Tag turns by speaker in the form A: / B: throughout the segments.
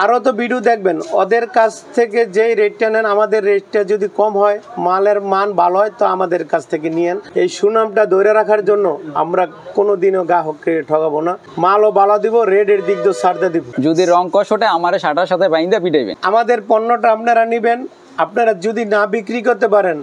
A: আরও তো ভিডিও দেখবেন, ওদের কাছ থেকে যেই রেটটা নেন আমাদের রেটটা যদি কম হয়, মালের মান ভালো হয়, তো আমাদের কাছ থেকে নিয়েন। এই সুনামটা ধরে রাখার জন্য আমরা কোনোদিনও গ্রাহককে ঠকাবো না, মালও ভালো দিব, রেটের দিক দিয়ে ছাড়তে দিব।
B: যদি রং কষ ওঠে আমার সাটার সাথে বাইন্দা পিটাইবেন।
A: আমাদের পণ্যটা আপনারা নেবেন, আপনারা যদি না বিক্রি করতে পারেন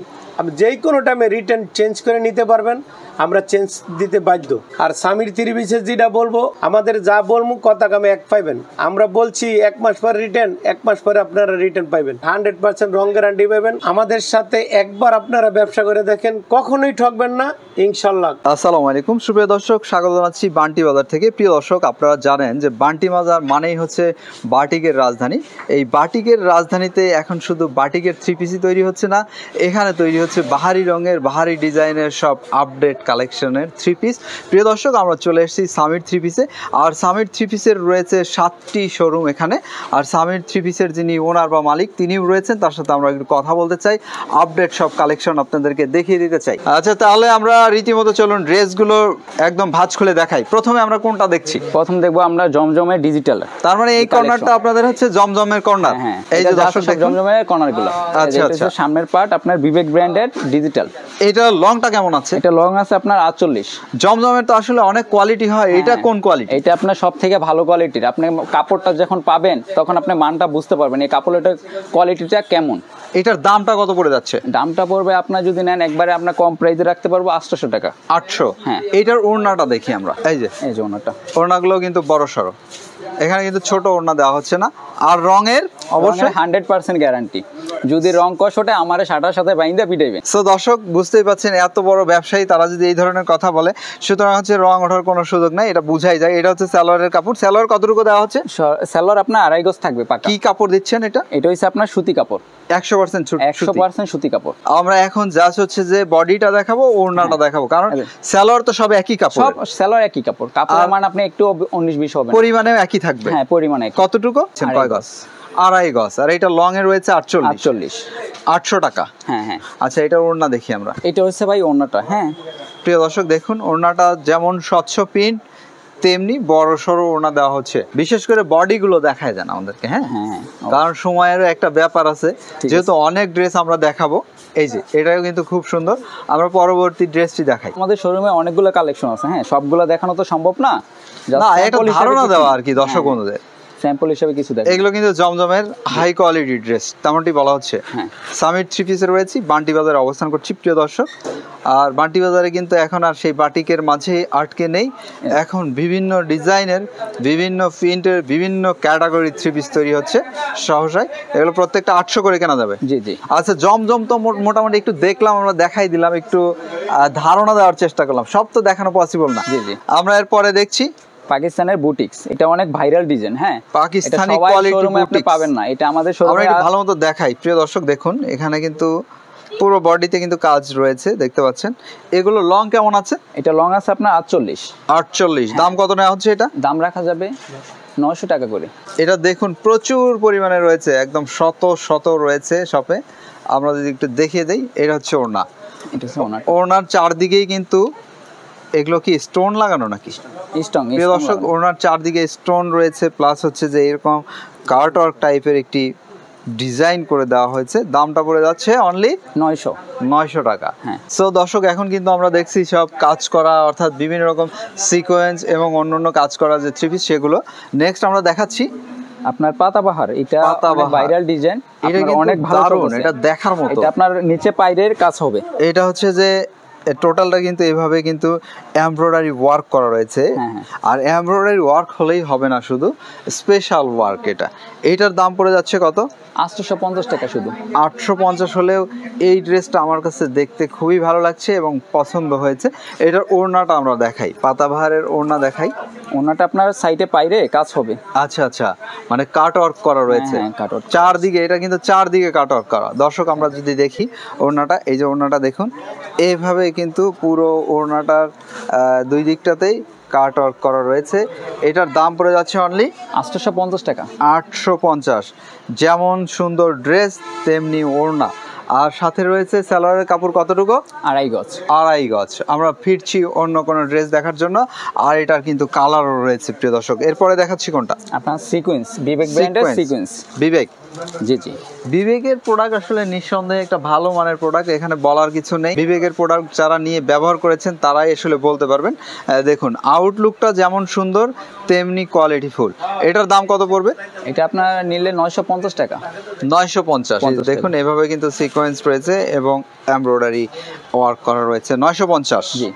A: যেই কোনো টাইমে রিটার্ন চেঞ্জ করে নিতে পারবেন, আমরা চেঞ্জ দিতে বাধ্য। আর স্বামীর 3 পিসের যেটা বলবো, আমাদের যা বলবো কথা কামে এক পাইবেন। আমরা বলছি 1 মাস পর রিটার্ন, 1 মাস পরে আপনারা রিটার্ন পাইবেন, 100% রং গ্যারান্টি পাইবেন। আমাদের সাথে একবার আপনারা ব্যবসা করে দেখেন, কখনোই ঠকবেন না ইনশাল্লাহ।
C: আসসালামু আলাইকুম সুপ্রিয় দর্শক, স্বাগত জানাচ্ছি বান্টি বাজার থেকে। প্রিয় দর্শক, আপনারা জানেন যে বান্টি বাজার মানেই হচ্ছে বাটিকের রাজধানী। এই বাটিকের রাজধানীতে এখন শুধু বাটিকের 3 পিসই তৈরি হচ্ছে না, এখানে তৈরি হচ্ছে বাহারি রঙের, বাহারি ডিজাইনের সব আপডেট কালেকশনের 3 পিস। প্রিয় দর্শক, আমরা চলে এসেছি সামির 3 পিসে। আর সামির 3 পিসের রয়েছে 7টি শোরুম এখানে। আর সামির 3 পিসের যিনি ওনার বা মালিক তিনিও রয়েছেন, তার সাথে আমরা একটু কথা বলতে চাই, আপডেট সব কালেকশন আপনাদেরকে দেখিয়ে দিতে চাই। আচ্ছা, তাহলে আমরা রীতিমতো চলুন ড্রেসগুলো একদম ভাঁজ খুলে দেখাই। প্রথমে আমরা কোনটা দেখছি?
B: প্রথম দেখবো আমরা জমজমের ডিজিটাল।
C: তার মানে এই কর্নারটা আপনাদের হচ্ছে জমজমের কর্নার।
B: হ্যাঁ,
C: এই যে দর্শক
B: জমজমের কর্নারগুলো।
C: আচ্ছা আচ্ছা,
B: সামনের পার্ট আপনার বিবেক ব্র্যান্ডের ডিজিটাল।
C: এটা লংটা কেমন আছে?
B: এটা লং আছে আপনার 48।
C: জমজমের তো আসলে অনেক কোয়ালিটি হয়, এটা কোন কোয়ালিটি?
B: এটা আপনার সব থেকে ভালো কোয়ালিটির। আপনি কাপড়টা যখন পাবেন তখন আপনি মানটা বুঝতে পারবেন এই কাপড়ের কোয়ালিটিটা কেমন।
C: এটার দামটা কত পড়ে যাচ্ছে?
B: দামটা পড়বে আপনার যদি নেন একবারে আপনার কম প্রাইসে রাখতে পারবো 800 টাকা।
C: 800?
B: হ্যাঁ।
C: এইটার ওড়নাটা দেখি আমরা। এই যে
B: ওড়নাটা,
C: ওড়নাগুলো কিন্তু বড় সড়ো, এখানে কিন্তু ছোট ওড়না দেওয়া হচ্ছে না। আর রঙের অবশ্যই
B: 100% গ্যারান্টি। যদি রং কষ ওঠে আমার সাটার সাথে বাইন্দা পিটাইবেন।
C: সো দর্শক, বুঝতেই পাচ্ছেন এত বড় ব্যবসায়ী তারা যদি এই ধরনের কথা বলে, সুতরাং হচ্ছে রং ওঠার কোনো সুযোগ নাই, এটা বুঝাই যায়। এটা হচ্ছে সালোয়ারের কাপড়। সালোয়ার কতটুকু দেওয়া হচ্ছে?
B: সালোয়ার আপনার 2.5 গজ থাকবে পাকা।
C: কি কাপড় দিচ্ছেন এটা?
B: এটা হচ্ছে আপনার সুতি কাপড়,
C: 100%
B: 100% সুতি কাপড়।
C: আমরা এখন জাস্ট হচ্ছে যে বডিটা দেখাবো, ওড়নাটা দেখাবো, কারণ সালোয়ার তো সব একই কাপড়।
B: সব সালোয়ার একই কাপড়, কাপড়ের মান আপনি একটু 19-20 হবে,
C: পরিমাণেও একই থাকবে।
B: হ্যাঁ, পরিমাণে।
C: কতটুকু? 2.5 গজ। 2.5 গজ। আর এটা লং এ রয়েছে 48। 800 টাকা।
B: হ্যাঁ হ্যাঁ।
C: আচ্ছা, এটা ওড়না দেখি আমরা।
B: এটা হচ্ছে ভাই ওড়নাটা। হ্যাঁ,
C: প্রিয় দর্শক দেখুন, ওড়নাটা যেমন স্বচ্ছ প্রিন্ট তেমনি বড় সড়ো ওড়না দেওয়া হচ্ছে। বিশেষ করে বডিগুলো দেখায় যান আমাদেরকে। হ্যাঁ হ্যাঁ, কারণ সময়েরও একটা ব্যাপার আছে, যেহেতু অনেক ড্রেস আমরা দেখাবো। এই যে এটাও কিন্তু খুব সুন্দর। আমরা পরবর্তী ড্রেসটি দেখাই।
B: আমাদের শোরুমে অনেকগুলো কালেকশন আছে। হ্যাঁ, সবগুলো দেখানো তো সম্ভব না,
C: না এটা ধারণা দেওয়া আর কি দর্শক বন্ধুদের,
B: স্যাম্পল হিসেবে কিছু দেখেন।
C: এগুলো কিন্তু জমজমের হাই কোয়ালিটি ড্রেস, তেমনটি বলা হচ্ছে।
B: হ্যাঁ,
C: সামির 3 পিসে রয়েছি, বান্টি বাজারে অবস্থান করছি প্রিয় দর্শক। আর বান্টি বাজারে কিন্তু এখন আর সেই বাটিকের মাঝে আটকে নেই, এখন বিভিন্ন ডিজাইনের, বিভিন্ন প্রিন্টের, বিভিন্ন ক্যাটাগরির 3 পিস তৈরি হচ্ছে সহসায়। এগুলো প্রত্যেকটা 800 করে কেনা যাবে।
B: জি জি।
C: আচ্ছা, জমজম তো মোটামুটি একটু দেখলাম, আমরা দেখাই দিলাম, একটু ধারণা দেওয়ার চেষ্টা করলাম, সব তো দেখানো পসিবল না।
B: জি জি।
C: আমরা এরপরে দেখছি
B: পাকিস্তানের বুটিক্স। এটা অনেক ভাইরাল ডিজাইন। হ্যাঁ,
C: পাকিস্তানি কোয়ালিটি
B: আপনি পাবেন না, এটা আমাদের শোরুমে।
C: আমরা একটু ভালোমতো দেখাই প্রিয় দর্শক। দেখুন এখানে কিন্তু পুরো বডিতে কিন্তু কাজ রয়েছে, দেখতে পাচ্ছেন। এগুলো লং কেমন আছে?
B: এটা লং আছে আপনার 48।
C: 48। দাম কত নেওয়া হচ্ছে এটা?
B: দাম রাখা যাবে 900 টাকা করে।
C: এটা দেখুন প্রচুর পরিমাণে রয়েছে, একদম শত শত রয়েছে শপে। আমরা যদি একটু দেখিয়ে দেই, এটা হচ্ছে ওড়না।
B: এটা হচ্ছে ওড়না।
C: ওড়নার চারদিকেই কিন্তু এগুলো কি স্টোন লাগানো নাকি?
B: স্টোন।
C: প্রিয় দর্শক, ওড়নার চারদিকে স্টোন রয়েছে, প্লাস হচ্ছে যে এরকম কার্ট ওয়ার্ক টাইপের একটি ডিজাইন করে দেওয়া হয়েছে। দামটা পড়ে যাচ্ছে অনলি 900 টাকা।
B: হ্যাঁ।
C: সো দর্শক, এখন কিন্তু আমরা দেখছি সব কাজ করা, অর্থাৎ বিভিন্ন রকম সিকোয়েন্স এবং অন্যান্য কাজ করা যে 3 পিস, সেগুলো নেক্সট আমরা দেখাচ্ছি।
B: আপনার পাতাবাহার, এটা ভাইরাল ডিজাইন,
C: এটা অনেক ভালো, এটা দেখার মতো।
B: এটা আপনার নিচে পাইরের কাজ হবে।
C: এটা হচ্ছে যে টোটালটা কিন্তু এভাবে কিন্তু এমব্রয়ডারি ওয়ার্ক করা রয়েছে। আর এমব্রয়ডারি ওয়ার্ক হলেই হবে না, শুধু স্পেশাল ওয়ার্ক। এটার দাম পড়ে যাচ্ছে কত?
B: 850 টাকা শুধু।
C: 850 হলেও এই ড্রেসটা আমার কাছে দেখতে খুবই ভালো লাগছে এবং পছন্দ হয়েছে। এটার ওড়নাটা আমরা দেখাই, পাতাবাহারের ওড়না দেখাই।
B: ওড়নাটা আপনার সাইডে পাইরে কাজ হবে।
C: আচ্ছা আচ্ছা, মানে কাট ওয়ার্ক করা রয়েছে চারদিকে। এটা কিন্তু চারদিকে কাট ওয়ার্ক করা। দর্শক, আমরা যদি দেখি ওড়নাটা, এই যে ওড়নাটা দেখুন, এইভাবে কিন্তু পুরো ওড়নাটার 2 দিকটাতেই কাট ওয়ার্ক করা রয়েছে। এটার দাম পড়ে যাচ্ছে অনলি
B: 850 টাকা।
C: 850। যেমন সুন্দর ড্রেস তেমনি ওড়না। আর সাথে রয়েছে সালোয়ারের কাপড় কতটুকু?
B: 2.5 গজ।
C: 2.5 গজ। আমরা ফিরছি অন্য কোনো ড্রেস দেখার জন্য, আর এটার কিন্তু কালারও রয়েছে প্রিয় দর্শক। এরপরে দেখাচ্ছি কোনটা?
B: আপনার সিকোয়েন্স, বিবেক ব্র্যান্ডের সিকোয়েন্স।
C: বিবেক,
B: জি জি।
C: বিবেকের প্রোডাক্ট আসলে নিঃসন্দেহে একটা ভালো মানের প্রোডাক্ট, এখানে বলার কিছু নেই। বিবেকের প্রোডাক্ট যারা নিয়ে ব্যবহার করেছেন তারাই আসলে বলতে পারবেন। দেখুন আউটলুকটা যেমন সুন্দর তেমনি কোয়ালিটিফুল। এটার দাম কত পড়বে?
B: এটা আপনার নিলে 950 টাকা।
C: 950। দেখুন এভাবে কিন্তু সিকোয়েন্স রয়েছে এবং এমব্রয়ডারি ওয়ার্ক করা রয়েছে। 950।
B: জি।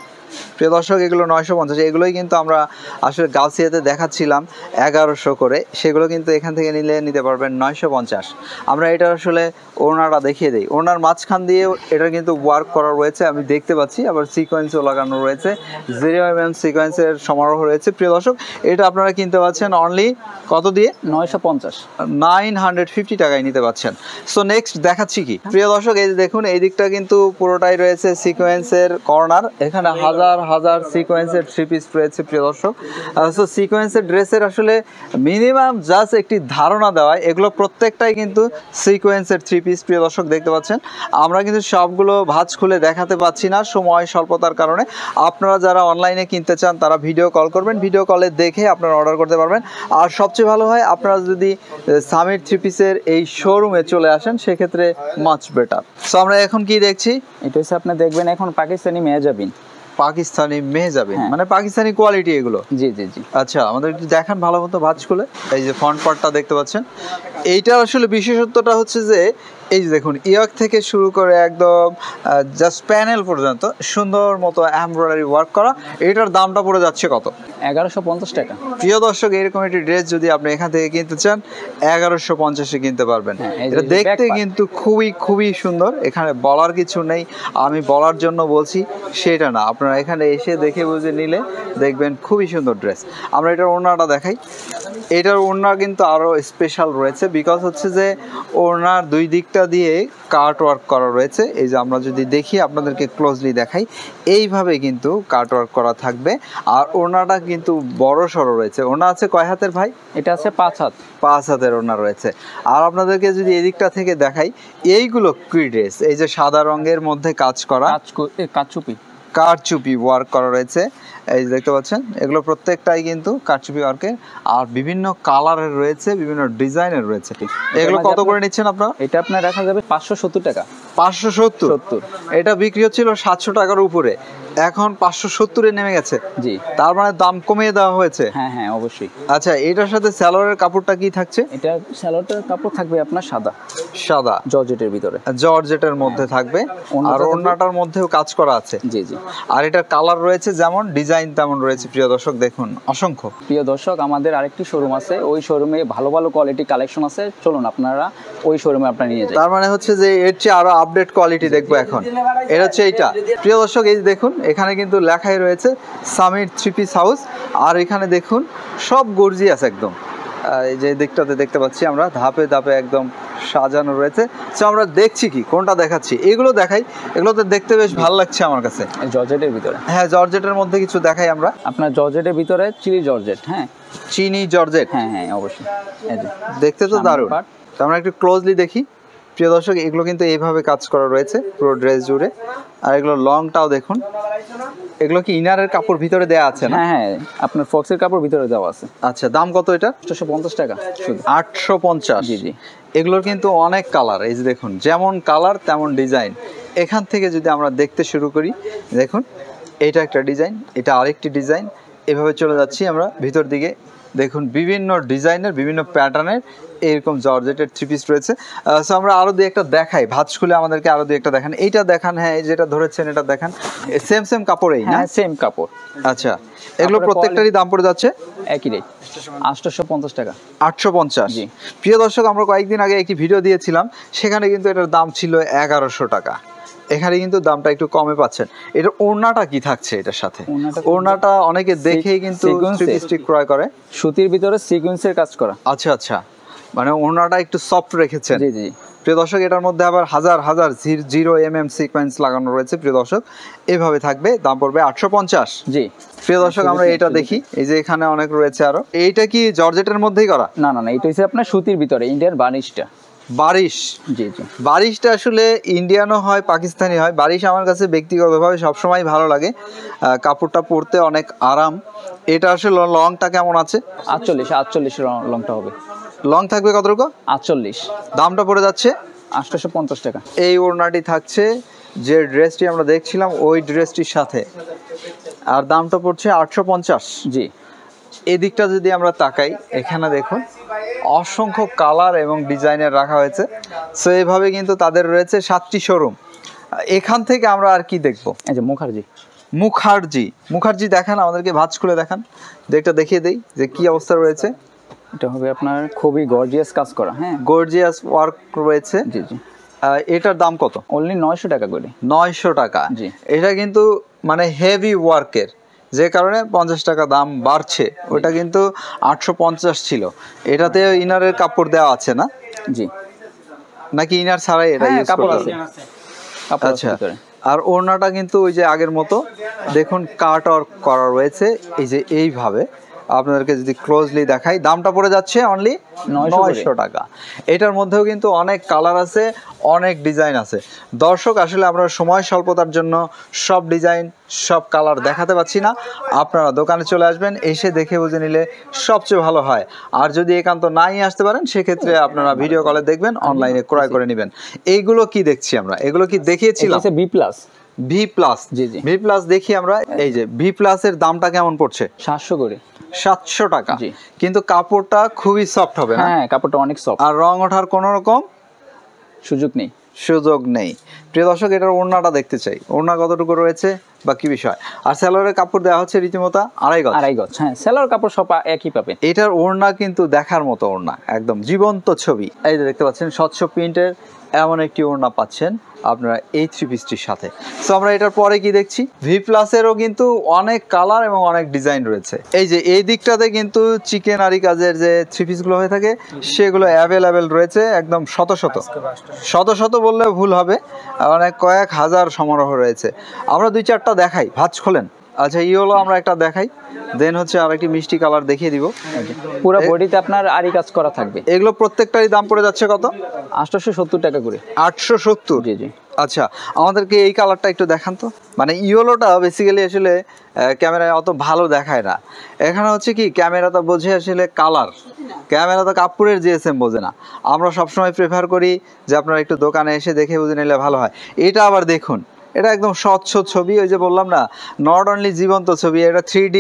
C: প্রিয় দর্শক, এগুলো 950। এগুলোই কিন্তু আমরা আসলে গাউসিয়াতে দেখাচ্ছিলাম 1100 করে, সেগুলো কিন্তু এখান থেকে নিতে পারবেন 950। আমরা এটা আসলে ওড়নাটা দেখিয়ে দিই। ওড়নার মাঝখান দিয়ে এটা কিন্তু ওয়ার্ক করা রয়েছে, আমি দেখতে পাচ্ছি। আবার সিকোয়েন্সও লাগানো রয়েছে, 0mm সিকোয়েন্সের সমারোহ রয়েছে। প্রিয় দর্শক, এটা আপনারা কিনতে পাচ্ছেন অনলি কত দিয়ে?
B: 950।
C: 950 টাকায় নিতে পাচ্ছেন। সো নেক্সট দেখাচ্ছি কি প্রিয় দর্শক, এই যে দেখুন এই দিকটা কিন্তু পুরোটাই রয়েছে সিকোয়েন্সের কর্নার। এখানে হাজার হাজার সিকোয়েন্সের থ্রি পিস রয়েছে প্রিয় দর্শক। সো সিকোয়েন্সের ড্রেসের আসলে মিনিমাম জাস্ট একটি ধারণা দেওয়া, এগুলো প্রত্যেকটাই কিন্তু সিকোয়েন্সের থ্রি পিস প্রিয় দর্শক দেখতে পাচ্ছেন। আমরা কিন্তু সবগুলো ভাঁজ খুলে দেখাতে পাচ্ছি না সময় স্বল্পতার কারণে। আপনারা যারা অনলাইনে কিনতে চান তারা ভিডিও কল করবেন, ভিডিও কলে দেখে আপনারা অর্ডার করতে পারবেন। আর সবচেয়ে ভালো হয় আপনারা যদি সামির থ্রি পিসের এই শোরুমে চলে আসেন, সেক্ষেত্রে মাচ বেটার। সো আমরা এখন কি দেখছি?
B: এটা হচ্ছে আপনি দেখবেন এখন পাকিস্তানি মেহজাবিন।
C: পাকিস্তানি মেহজাবিন, মানে পাকিস্তানি কোয়ালিটি এগুলো।
B: জি জি জি।
C: আচ্ছা, আমাদের একটু দেখান ভালো মতো ভাঁজ খুলে। এই যে ফ্রন্ট পার্টটা দেখতে পাচ্ছেন, এইটার আসলে বিশেষত্বটা হচ্ছে যে এই যে দেখুন ইয়াক থেকে শুরু করে একদম জাস্ট প্যানেল পর্যন্ত সুন্দর মতো এমব্রয়ডারি ওয়ার্ক করা। এটার দামটা পড়ে যাচ্ছে কত?
B: 1150 টাকা।
C: প্রিয় দর্শক, এরকম একটি ড্রেস যদি আপনি এখান থেকে কিনতে চান 1150-এ কিনতে পারবেন। এটা দেখতে কিন্তু খুবই খুবই সুন্দর, এখানে বলার কিছু নেই। আমি বলার জন্য বলছি সেটা না, আপনারা এখানে এসে দেখে বুঝে নিলে দেখবেন খুবই সুন্দর ড্রেস। আমরা এটার ওড়নাটা দেখাই। এটার ওড়না কিন্তু আরও স্পেশাল রয়েছে, বিকজ হচ্ছে যে ওড়নার দুই দিকটা দিয়ে কাট ওয়ার্ক করা রয়েছে। এই যে আমরা যদি দেখি আপনাদেরকে ক্লোজলি দেখাই, এইভাবে কিন্তু কাট ওয়ার্ক করা থাকবে। আর ওড়নাটা কিন্তু বড় সড়ো রয়েছে। ওড়না আছে কয় হাতের ভাই?
B: এটা আছে 5 হাত।
C: 5 হাতের ওড়না রয়েছে। আর আপনাদেরকে যদি এদিকটা থেকে দেখাই, এইগুলো কি ড্রেস? এই যে সাদা রঙের মধ্যে কাজ করা,
B: কাচুপি
C: কারচুপি ওয়ার্ক করা রয়েছে। এই যে দেখতে পাচ্ছেন, এগুলো প্রত্যেকটাই কিন্তু কারচুপি ওয়ার্কের, আর বিভিন্ন কালারের রয়েছে, বিভিন্ন ডিজাইনের রয়েছে। এগুলো কত করে নিচ্ছেন আপনারা?
B: এটা আপনার রাখা যাবে 570 টাকা।
C: 570। এটা বিক্রি হচ্ছিল 700 টাকার উপরে, এখন 570-এ নেমে গেছে।
B: জি।
C: তার মানে দাম কমিয়ে দেওয়া হয়েছে।
B: হ্যাঁ হ্যাঁ অবশ্যই।
C: আচ্ছা, এটার সাথে সালোয়ারের কাপড়টা কি থাকছে?
B: এটা সালোয়ারটার কাপড় থাকবে আপনার সাদা,
C: সাদা
B: জর্জেটের ভিতরে,
C: জর্জেটের মধ্যে থাকবে। আর ওড়নাটার মধ্যেও কাজ করা আছে।
B: জি জি।
C: আর এটার কালার রয়েছে যেমন, ডিজাইন তেমন রয়েছে। প্রিয় দর্শক দেখুন অসংখ্য।
B: প্রিয় দর্শক, আমাদের আরেকটি শোরুম আছে, ওই শোরুমে ভালো ভালো কোয়ালিটি কালেকশন আছে। চলুন আপনারা ওই শোরুমে আপনারা নিয়ে যান।
C: তার মানে হচ্ছে যে এর চেয়ে আরো আপডেট কোয়ালিটি দেখবো এখন। এটা হচ্ছে এইটা। প্রিয় দর্শক, এই যে দেখুন এখানে কিন্তু লেখাই রয়েছে সামির থ্রি পিস হাউস। আর এখানে দেখুন সব গর্জিয়াস একদম। এই যে দিকটাতে দেখতে পাচ্ছি আমরা ধাপে ধাপে একদম সাজানো রয়েছে। তো আমরা দেখছি কি, কোনটা দেখাচ্ছি? এগুলো দেখাই, এগুলোতে দেখতে বেশ ভালো লাগছে আমার কাছে।
B: জর্জেটের ভিতরে,
C: হ্যাঁ জর্জেটের মধ্যে কিছু দেখাই আমরা।
B: আপনার জর্জেটের ভিতরে চিলি জর্জেট। হ্যাঁ,
C: চিনি জর্জেট।
B: হ্যাঁ হ্যাঁ অবশ্যই। এই যে
C: দেখতে তো দারুণ। তো আমরা একটু ক্লোজলি দেখি। প্রিয় দর্শক, এগুলো কিন্তু এইভাবে কাজ করা রয়েছে পুরো ড্রেস জুড়ে। আর এগুলো লংটাও দেখুন। এগুলো কি ইনারের কাপড় ভিতরে দেওয়া আছে না?
B: হ্যাঁ হ্যাঁ, আপনার ফক্সের কাপড় ভিতরে দেওয়া আছে।
C: আচ্ছা, দাম কত এটা?
B: 850 টাকা শুধু।
C: 850।
B: জি জি।
C: এগুলোর কিন্তু অনেক কালার। এই যে দেখুন, যেমন কালার তেমন ডিজাইন। এখান থেকে যদি আমরা দেখতে শুরু করি, দেখুন এটা একটা ডিজাইন, এটা আরেকটি ডিজাইন, এভাবে চলে যাচ্ছি আমরা ভিতর দিকে। দেখুন বিভিন্ন ডিজাইনের, বিভিন্ন প্যাটার্নের এরকম জর্জেটের থ্রি পিস রয়েছে। সো আমরা আরো দুই একটা দেখাই, ভাঁজ খুলে আমাদেরকে আরো দুই একটা দেখান। এইটা দেখান, হ্যাঁ যেটা ধরেছেন এটা দেখান। সেম সেম কাপড়েই না?
B: হ্যাঁ সেম কাপড়।
C: আচ্ছা, এগুলো প্রত্যেকটারই দাম পড়ে যাচ্ছে
B: একই রেট, 850 টাকা।
C: 850।
B: জি।
C: প্রিয় দর্শক, আমরা কয়েকদিন আগে একটি ভিডিও দিয়েছিলাম, সেখানে কিন্তু এটার দাম ছিল 1100 টাকা। এখানে কিন্তু দামটা একটু কমে পাচ্ছেন। এটার ওড়নাটা কি থাকছে এটার সাথে? ওড়নাটা অনেকে দেখেই কিন্তু ক্রয় করে।
B: সুতির ভিতরে সিকোয়েন্সের কাজ করা।
C: আচ্ছা আচ্ছা, মানে ওড়নাটা একটু সফট রেখেছেন।
B: জি জি।
C: প্রিয় দর্শক, এটার মধ্যে আবার হাজার হাজার 0mm সিকোয়েন্স লাগানো রয়েছে। প্রিয় দর্শক, এভাবে থাকবে, দাম পড়বে 850।
B: জি।
C: প্রিয় দর্শক, আমরা এটা দেখি। এই যে এখানে অনেক রয়েছে আরো। এইটা কি জর্জেটের মধ্যেই করা?
B: না না না, এটা হচ্ছে আপনার সুতির ভিতরে ইন্ডিয়ান বার্নিশটা।
C: বারিশ।
B: জি জি।
C: বারিশটা আসলে ইন্ডিয়ানও হয়, পাকিস্তানি হয়। বারিশ আমার কাছে ব্যক্তিগতভাবে সবসময় ভালো লাগে, কাপড়টা পরতে অনেক আরাম। এটা আসলে লংটা কেমন আছে?
B: 48 লংটা হবে।
C: লং থাকবে কতটুকু?
B: 48।
C: দামটা পড়ে যাচ্ছে
B: 850 টাকা।
C: এই ওড়নাটি থাকছে যে ড্রেসটি আমরা দেখছিলাম ওই ড্রেসটির সাথে, আর দামটা পড়ছে 850।
B: জি।
C: এদিকটা যদি আমরা তাকাই, এখানে দেখুন অসংখ্য কালার এবং ডিজাইনের রাখা হয়েছে। সো এইভাবে কিন্তু তাদের রয়েছে 7টি শোরুম। এখান থেকে আমরা আর কি দেখবো?
B: এই যে মুখার্জি।
C: মুখার্জি দেখান আমাদেরকে, ভাঁজ খুলে দেখান, একটা দেখিয়ে দেই যে কি অবস্থা রয়েছে।
B: এটা হবে আপনার খুবই গর্জিয়াস কাজ করা। হ্যাঁ,
C: গর্জিয়াস ওয়ার্ক রয়েছে।
B: জি জি।
C: এটার দাম কত?
B: অনলি 900 টাকা করে।
C: 900 টাকা।
B: জি।
C: এটা কিন্তু মানে হেভি ওয়ার্কের, যে কারণে 50 টাকা দাম বাড়ছে। ওটা কিন্তু 850 ছিল। এটাতে ইনারের কাপড় দেওয়া আছে না?
B: জি।
C: নাকি ইনার ছাড়াই এটা ইউজ
B: কাপড়
C: করতে
B: আছে।
C: হবে?
B: কাপড় আছে
C: আচ্ছা।
B: ভিতরে।
C: আর ওড়নাটা কিন্তু ওই যে আগের মতো দেখুন কাট ওয়ার্ক করা রয়েছে, এই যে এইভাবে। আপনাদেরকে যদি ক্লোজলি দেখাই, দামটা পড়ে যাচ্ছে অনলি 900 টাকা। এটার মধ্যেও কিন্তু অনেক কালার আছে, অনেক ডিজাইন আছে। দর্শক আসলে আমরা সময় স্বল্পতার জন্য সব ডিজাইন সব কালার দেখাতে পাচ্ছি না। আপনারা দোকানে চলে আসবেন, এসে দেখে বুঝে নিলে সবচেয়ে ভালো হয়। আর যদি একান্ত নাই আসতে পারেন, সেক্ষেত্রে আপনারা ভিডিও কলে দেখবেন, অনলাইনে ক্রয় করে নেবেন। এইগুলো কি দেখছি আমরা? এগুলো কি দেখিয়েছিলাম?
B: B plus.
C: V plus.
B: জি জি।
C: ভি প্লাস দেখি আমরা। এই যে ভি প্লাসের দামটা কেমন পড়ছে?
B: 700 করে।
C: 700 টাকা।
B: জি।
C: কিন্তু কাপড়টা খুবই সফট হবে না?
B: হ্যাঁ, কাপড়টা অনেক সফট।
C: আর রং ওঠার কোনো রকম
B: সুযোগ
C: নেই।
B: নেই।
C: প্রিয় দর্শক, এটার ওড়নাটা দেখতে চাই, ওড়না কতটুকু রয়েছে বা কি বিষয়। আর সালোয়ারের কাপড় দেওয়া হচ্ছে রীতিমতো 2.5 গজ।
B: 2.5 গজ। হ্যাঁ, সেলার কাপড় সব একই পাবেন।
C: এটার ওড়না কিন্তু দেখার মতো ওড়না, একদম জীবন্ত ছবি। এই যে দেখতে পাচ্ছেন স্বচ্ছ প্রিন্টের এমন একটি ওড়না পাচ্ছেন আপনারা এই থ্রি পিসটির সাথে। সো আমরা এটার পরে কি দেখছি? ভি প্লাসেরও কিন্তু অনেক কালার এবং অনেক ডিজাইন রয়েছে। এই যে এই দিকটাতে কিন্তু চিকেন আরি কাজের যে থ্রি পিসগুলো হয়ে থাকে সেগুলো অ্যাভেলেবেল রয়েছে, একদম শত শত বললে ভুল হবে, অনেক কয়েক হাজার সমারোহ রয়েছে। আমরা 2-4টা দেখাই, ভাঁজ খোলেন। আচ্ছা, হলো আমরা একটা দেখাই, দেন হচ্ছে আরেকটি মিষ্টি কালার দেখিয়ে দিব।
B: পুরো বডিতে আপনার আরি কাজ করা থাকবে।
C: এগুলো প্রত্যেকটারই দাম পড়ে যাচ্ছে কত?
B: 870 টাকা করে।
C: 870।
B: জি জি।
C: আচ্ছা, আমাদেরকে এই কালারটা একটু দেখান তো। মানে ইয়েলোটা বেসিক্যালি আসলে ক্যামেরায় অত ভালো দেখায় না। এখানে হচ্ছে কি, ক্যামেরাটা বোঝে আসলে কালার, ক্যামেরা তো কাপড়ের জিএসএম বোঝে না। আমরা সবসময় প্রেফার করি যে আপনারা একটু দোকানে এসে দেখে বুঝে নিলে ভালো হয়। এটা আবার দেখুন, এটা একদম স্বচ্ছ ছবি। ওই যে বললাম না, নট অনলি জীবন্ত ছবি, এটা 3D,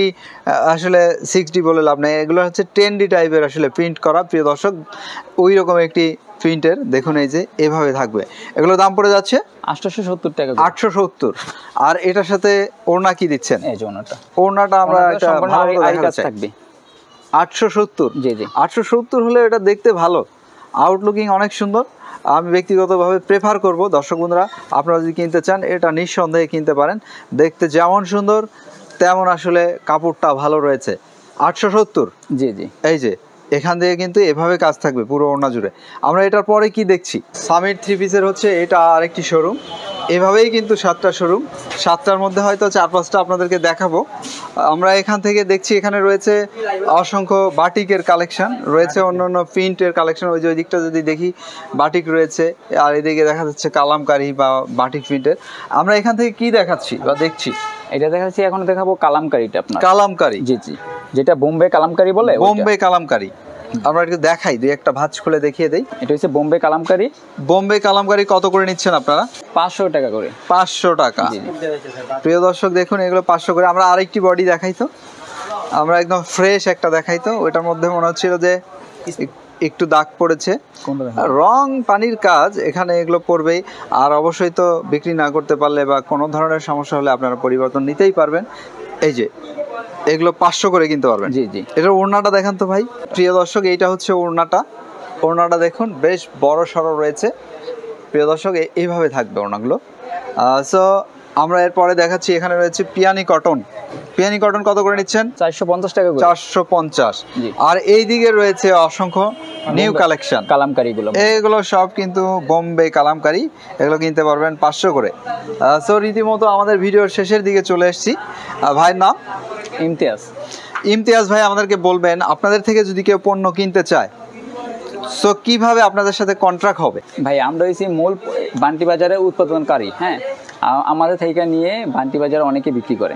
C: আসলে 6D বলে লাভ নেই। এগুলো হচ্ছে 10D টাইপের আসলে প্রিন্ট করা। প্রিয় দর্শক, ওই রকম একটি প্রিন্টের দেখুন, এই যে এভাবে থাকবে। এগুলোর দাম পড়ে যাচ্ছে
B: 870 টাকা।
C: 870। আর এটার সাথে ওড়না কি দিচ্ছেন?
B: এই যে
C: ওড়নাটা আমরা একটা ভালো
B: আরি কাজ থাকবে।
C: 870।
B: জি জি।
C: 870 হলে এটা দেখতে ভালো, আউটলুকিং অনেক সুন্দর। আমি ব্যক্তিগতভাবে প্রেফার করব দর্শক বন্ধুরা, আপনারা যদি কিনতে চান এটা নিঃসন্দেহে কিনতে পারেন। দেখতে যেমন সুন্দর তেমন আসলে কাপড়টা ভালো রয়েছে। 870।
B: জি জি।
C: এই যে এখান থেকে কিন্তু এভাবে কাজ থাকবে পুরো ওড়না জুড়ে। আমরা এটার পরে কি দেখছি? সামির থ্রি পিসের হচ্ছে এটা আরেকটি শোরুম। এভাবেই কিন্তু 7টা শোরুম, 7টার মধ্যে হয়তো 4-5টা আপনাদেরকে দেখাবো। আমরা এখান থেকে দেখছি এখানে রয়েছে অসংখ্য বাটিকের কালেকশন রয়েছে, অন্যান্য প্রিন্টের কালেকশন। ওই যে ওই দিকটা যদি দেখি, বাটিক রয়েছে, আর এদিকে দেখা যাচ্ছে কালামকারি বা বাটিক প্রিন্টের। আমরা এখান থেকে কি দেখাচ্ছি বা দেখছি?
B: এটা দেখাচ্ছি, এখন দেখাবো কালামকারিটা আপনার।
C: কালামকারি।
B: জি জি, যেটা বোম্বে কালামকারি বলে।
C: বোম্বে কালামকারি আমরা একটু দেখাই, দুই একটা ভাঁজ খুলে দেখিয়ে দেই।
B: এটা হচ্ছে বোম্বে কালামকারি।
C: বোম্বে কালামকারি কত করে নিচ্ছেন আপনারা?
B: 500 টাকা করে।
C: 500 টাকা। প্রিয় দর্শক দেখুন, এগুলো 500 করে। আমরা আরেকটি বডি দেখাই তো, আমরা একদম ফ্রেশ একটা দেখাই তো। ওইটার মধ্যে মনে হচ্ছিল যে একটু দাগ পড়েছে, রং পানির কাজ এখানে এগুলো পড়বেই। আর অবশ্যই তো বিক্রি না করতে পারলে বা কোনো ধরনের সমস্যা হলে আপনারা পরিবর্তন নিতেই পারবেন। এই যে এগুলো 500 করে কিনতে পারবেন।
B: জি জি।
C: এটার ওড়নাটা দেখান তো ভাই। প্রিয় দর্শক, এইটা হচ্ছে ওড়নাটা দেখুন, বেশ বড় সড়ো রয়েছে। প্রিয় দর্শক, এইভাবে থাকবে ওড়নাগুলো। সো আমরা এরপরে দেখাচ্ছি, এখানে রয়েছে পিয়ানি কটন। পিয়ানি কটন কত করে নিচ্ছেন?
B: 450 টাকা করে।
C: 450। আর এই দিকে রয়েছে অসংখ্য নিউ কালেকশন
B: কালামকারিগুলো।
C: এগুলো সব কিন্তু বোম্বে কালামকারি, এগুলো কিনতে পারবেন 500 করে। সো রীতিমতো আমাদের ভিডিওর শেষের দিকে চলে এসেছি। ভাইয়ের নাম?
B: ইমতিয়াজ।
C: ইমতিয়াজ ভাই, আমাদেরকে বলবেন আপনাদের থেকে যদি কেউ পণ্য কিনতে চায় সো কিভাবে আপনাদের সাথে কন্ট্রাক্ট হবে?
B: ভাই আমরা হয়েছি মূল বান্টি বাজারে উৎপাদনকারী, হ্যাঁ। আমাদের থেকে নিয়ে বান্টি বাজারে অনেকে বিক্রি করে,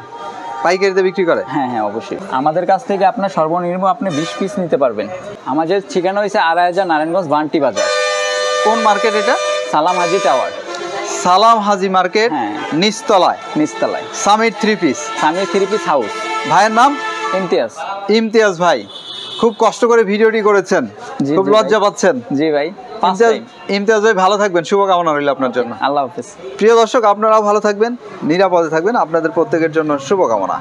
C: পাইকারিতে বিক্রি করে?
B: হ্যাঁ হ্যাঁ অবশ্যই। আমাদের কাছ থেকে আপনার সর্বনিম্ন আপনি 20 পিস নিতে পারবেন। আমাদের ঠিকানা হয়েছে 2.5 নারায়ণগঞ্জ বান্টি বাজার।
C: কোন মার্কেট এটা?
B: সালাম হাজি টাওয়ার।
C: সালাম হাজি মার্কেট,
B: হ্যাঁ।
C: নিচতলায়
B: নিচতলায়
C: সামির 3 পিস।
B: স্বামী 3 পিস হাউস।
C: ভাইয়ের নাম?
B: ইমতিয়াজ।
C: ইমতিয়াজ ভাই, খুব কষ্ট করে ভিডিওটি করেছেন,
B: জি,
C: খুব
B: জি
C: লজ্জা
B: ভাই।
C: পাচ্ছেন।
B: জি ভাই।
C: ইমতিয়াজ ভাই ভালো থাকবেন, শুভকামনা রইল আপনার জন্য।
B: আল্লাহ হাফেজ।
C: প্রিয় দর্শক, আপনারাও ভালো থাকবেন, নিরাপদে থাকবেন, আপনাদের প্রত্যেকের জন্য শুভকামনা।